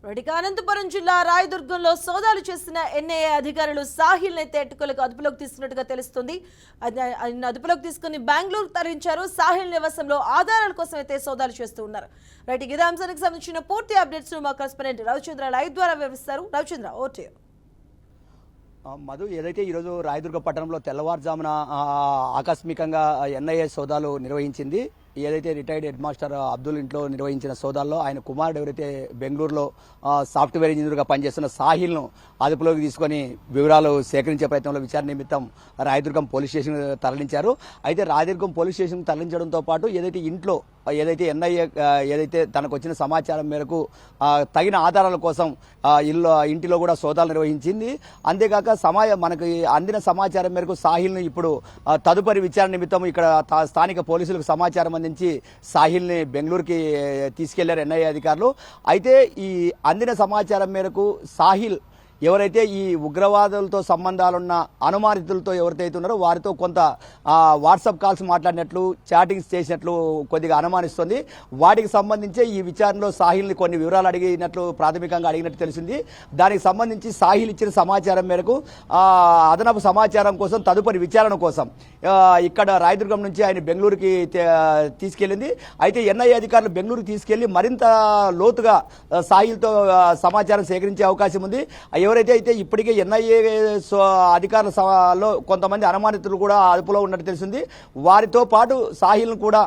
అనంతపురం జిల్లా రాయదుర్గంలో సోదాలు చేసిన ఎన్ఐఏ అధికారులు సాహిల్ ని తేటకులకు అదుపులోకి తీసుకున్నట్టుగా తెలుస్తుంది. అదుపులోకి తీసుకుని బెంగళూరు తరలించారు. సాహిల్ నివాసంలో ఆధారాల కోసం అయితే సోదాలు చేస్తూ ఉన్నారు. రైట్, ఇదే అంశానికి సంబంధించిన పూర్తి అప్డేట్స్ మా కరెస్పాండెంట్ రవిచంద్ర లైవ్ ద్వారా వివరిస్తారు. రవిచంద్ర, ఓటే. మధు, ఏదైతే ఈరోజు రాయదుర్గ పట్టణంలో తెల్లవారుజామున ఆకస్మికంగా ఎన్ఐఏ సోదాలు నిర్వహించింది. ఏదైతే రిటైర్డ్ హెడ్ మాస్టర్ అబ్దుల్ ఇంట్లో నిర్వహించిన సోదాల్లో ఆయన కుమారుడు ఎవరైతే బెంగళూరులో సాఫ్ట్వేర్ ఇంజనీర్గా పనిచేస్తున్న సాహిల్ను అదుపులోకి తీసుకొని వివరాలు సేకరించే ప్రయత్నంలో విచారణ నిమిత్తం రాయదుర్గం పోలీస్ స్టేషన్ తరలించారు. అయితే రాయదుర్గం పోలీస్ స్టేషన్ తరలించడంతో పాటు ఏదైతే ఇంట్లో ఏదైతే ఎన్ఐఏ ఏదైతే తనకు వచ్చిన సమాచారం మేరకు తగిన ఆధారాల కోసం ఇంటిలో కూడా సోదాలు నిర్వహించింది. అంతేకాక మనకి అందిన సమాచారం మేరకు సాహిల్ని ఇప్పుడు తదుపరి విచారణ నిమిత్తం ఇక్కడ స్థానిక పోలీసులకు సమాచారం అందించి సాహిల్ని బెంగళూరుకి తీసుకెళ్లారు ఎన్ఐఏ అధికారులు. అయితే ఈ అందిన సమాచారం మేరకు సాహిల్ ఎవరైతే ఈ ఉగ్రవాదులతో సంబంధాలున్న అనుమానితులతో ఎవరైతే ఉన్నారో వారితో కొంత వాట్సాప్ కాల్స్ మాట్లాడినట్లు, చాటింగ్స్ చేసినట్లు కొద్దిగా అనుమానిస్తుంది. వాటికి సంబంధించి ఈ విచారణలో సాహిల్ని కొన్ని వివరాలు అడిగినట్లు ప్రాథమికంగా అడిగినట్టు తెలిసింది. దానికి సంబంధించి సాహిల్ ఇచ్చిన సమాచారం మేరకు అదనపు సమాచారం కోసం తదుపరి విచారణ కోసం ఇక్కడ రాయదుర్గం నుంచి ఆయన బెంగళూరుకి తీసుకెళ్లింది. అయితే ఎన్ఐఏ అధికారులు బెంగళూరుకి తీసుకెళ్లి మరింత లోతుగా సాహిల్తో సమాచారం సేకరించే అవకాశం ఉంది. ఎవరైతే అయితే ఇప్పటికే ఎన్ఐఏ అధికారులలో కొంతమంది అనుమానితులు కూడా అదుపులో ఉన్నట్టు తెలిసింది. వారితో పాటు సాహిల్ను కూడా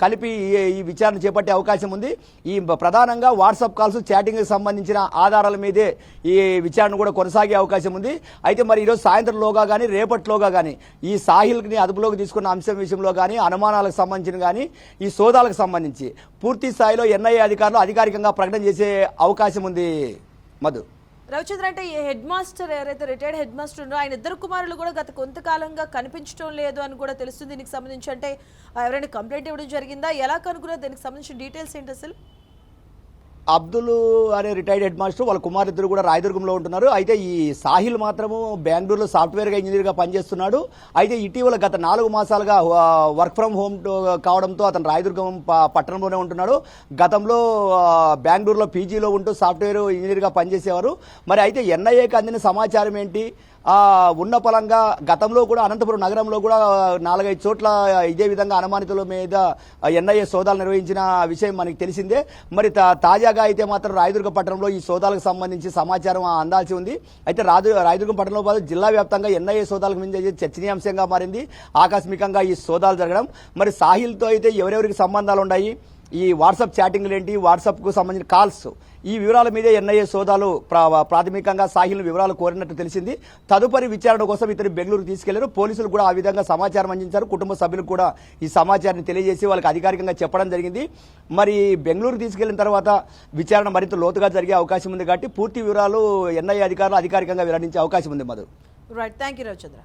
కలిపి ఈ విచారణ చేపట్టే అవకాశం ఉంది. ఈ ప్రధానంగా వాట్సాప్ కాల్స్, చాటింగ్ సంబంధించిన ఆధారాల మీదే ఈ విచారణ కూడా కొనసాగే అవకాశం ఉంది. అయితే మరి ఈరోజు సాయంత్రంలోగా కానీ రేపటిలోగా కానీ ఈ సాహిల్ని అదుపులోకి తీసుకున్న అంశం విషయంలో కానీ అనుమానాలకు సంబంధించిన కానీ ఈ సోదాలకు సంబంధించి పూర్తి స్థాయిలో ఎన్ఐఏ అధికారులు అధికారికంగా ప్రకటన చేసే అవకాశం ఉంది. మధు, రవిచంద్ర, అంటే ఈ హెడ్ మాస్టర్ ఎవరైతే రిటైర్డ్ హెడ్ మాస్టర్ ఉన్నారో ఆయన ఇద్దరు కుమారులు కూడా గత కొంతకాలంగా కనిపించడం లేదు అని కూడా తెలుస్తుంది. దీనికి సంబంధించి అంటే ఎవరైనా కంప్లైంట్ ఇవ్వడం జరిగిందా, ఎలా కనుక్కున్నారు, దీనికి సంబంధించిన డీటెయిల్స్ ఏంటి అసలు? అబ్దుల్ అనే రిటైర్డ్ హెడ్ మాస్టర్ వాళ్ళ కుమారుద్దరు కూడా రాయదుర్గంలో ఉంటున్నారు. అయితే ఈ సాహిల్ మాత్రము బెంగళూరులో సాఫ్ట్వేర్ ఇంజనీర్గా పనిచేస్తున్నాడు. అయితే ఇటీవల గత 4 మాసాలుగా వర్క్ ఫ్రం హోమ్ కావడంతో అతను రాయదుర్గం పట్టణంలోనే ఉంటున్నాడు. గతంలో బెంగళూరులో పీజీలో ఉంటూ సాఫ్ట్వేర్ ఇంజనీర్గా పనిచేసేవారు. మరి అయితే ఎన్ఐఏకి అందిన సమాచారం ఏంటి? ఉన్న పలంగా గతంలో కూడా అనంతపురం నగరంలో కూడా 4-5 చోట్ల ఇదే విధంగా అనుమానితుల మీద ఎన్ఐఏ సోదాలు నిర్వహించిన విషయం మనకి తెలిసిందే. మరి తాజాగా అయితే మాత్రం రాయదుర్గ పట్టణంలో ఈ సోదాలకు సంబంధించి సమాచారం అందాల్సి ఉంది. అయితే రాయదుర్గం పట్టణంలో పాటు జిల్లా వ్యాప్తంగా ఎన్ఐఏ సోదాలకు మించి చర్చనీయాంశంగా మారింది ఆకస్మికంగా ఈ సోదాలు జరగడం. మరి సాహిల్తో అయితే ఎవరెవరికి సంబంధాలు ఉన్నాయి, ఈ వాట్సాప్ చాటింగ్లు ఏంటి, వాట్సాప్కు సంబంధించిన కాల్స్, ఈ వివరాల మీదే ఎన్ఐఏ సోదాలు ప్రాథమికంగా సాహిల్ వివరాలు కోరినట్టు తెలిసింది. తదుపరి విచారణ కోసం ఇతను బెంగళూరు తీసుకెళ్లారు. పోలీసులు కూడా ఆ విధంగా సమాచారం అందించారు. కుటుంబ సభ్యులకు కూడా ఈ సమాచారాన్ని తెలియజేసి వాళ్ళకి అధికారికంగా చెప్పడం జరిగింది. మరి బెంగళూరు తీసుకెళ్లిన తర్వాత విచారణ మరింత లోతుగా జరిగే అవకాశం ఉంది కాబట్టి పూర్తి వివరాలు ఎన్ఐఏ అధికారులు అధికారికంగా వెల్లడించే అవకాశం ఉంది. Madhu, right, thank you Ravichandra.